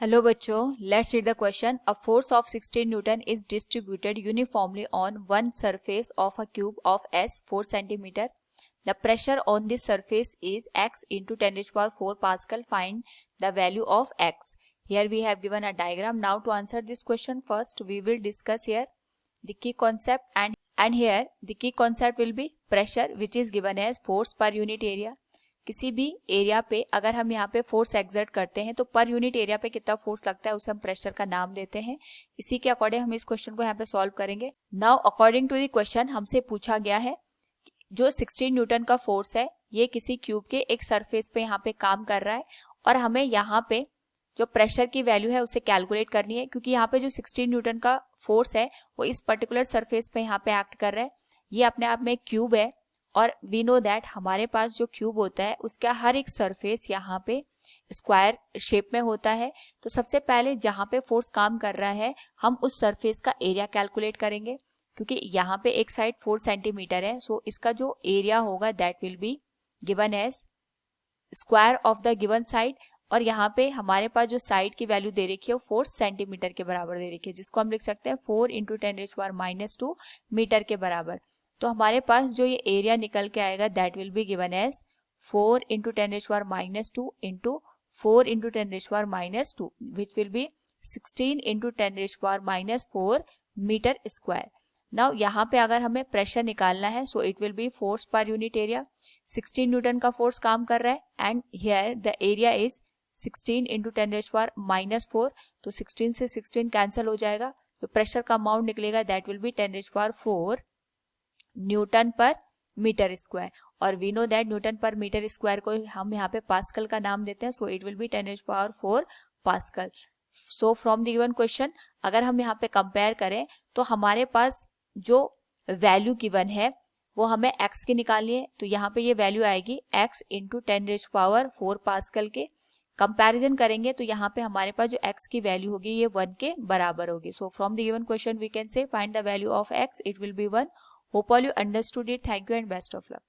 Hello बच्चों, let's read the question. A force of 16 Newton is distributed uniformly on one surface of a cube of s 4 centimeter. The pressure on this surface is x into 10 raised to power 4 Pascal. Find the value of x. Here we have given a diagram. Now to answer this question, first we will discuss here the key concept and here the key concept will be pressure, which is given as force per unit area. किसी भी area पे अगर हम यहाँ पे force exert करते हैं तो पर यूनिट एरिया पे कितना फोर्स लगता है उसे हम प्रेशर का नाम देते हैं. इसी के अकॉर्डिंग हम इस क्वेश्चन को यहाँ पे सॉल्व करेंगे. Now according to the question हमसे पूछा गया है जो 16 न्यूटन का फोर्स है ये किसी क्यूब के एक सरफेस पे यहाँ पे काम कर रहा है और हमें यहाँ पे जो प्रेशर की वैल्यू है उसे कैलकुलेट करनी है, क्योंकि यहाँ पे जो 16 न्यूटन का फोर्स है वो इस पर्टिकुलर सरफेस पे यहाँ पे एक्ट कर रहा है. ये अपने आप में एक क्यूब है और वी नो दैट हमारे पास जो क्यूब होता है उसका हर एक सरफेस यहाँ पे स्क्वायर शेप में होता है. तो सबसे पहले जहाँ पे फोर्स काम कर रहा है हम उस सरफेस का एरिया कैलकुलेट करेंगे, क्योंकि यहाँ पे एक साइड 4 सेंटीमीटर है. सो इसका जो एरिया होगा that will be given as square of the given side. और यहाँ पे हमारे पास जो साइड की वैल्यू दे रखी है वो 4 सेंटीमीटर के बराबर दे रखी है, जिसको हम लिख सकते हैं 4 इंटू 10⁻⁻² मीटर के बराबर. तो हमारे पास जो ये एरिया निकल के आएगा that will be given as 4 into 10⁻² into 4 into 10⁻² which will be 16 into 10⁻⁻4 metre square. Now यहाँ पे अगर हमें प्रेशर निकालना है so it will be force per unit area. 16 newton का फोर्स काम कर रहा है and here the area is 16 into 10⁻⁻4. तो 16 से 16 कैंसिल हो जाएगा तो प्रेशर का अमाउंट निकलेगा दैट विल बी 10⁻4 न्यूटन पर मीटर स्क्वायर. और वी नो दैट न्यूटन पर मीटर स्क्वायर को हम यहाँ पे पास्कल का नाम देते हैं. सो it will B 10⁻4 pascal. So from the given question अगर हम यहाँ पे कंपेयर करें तो हमारे पास जो वैल्यू गिवन है वो हमें x की निकालनी है. तो यहाँ पे ये वैल्यू आएगी x इंटू 10⁻4 पास्कल के. कंपैरिजन करेंगे तो यहाँ पे हमारे पास जो x की वैल्यू होगी ये 1 के बराबर होगी. So from the given question we can say find the value of x. It will be 1. Hope all you understood it. Thank you and best of luck.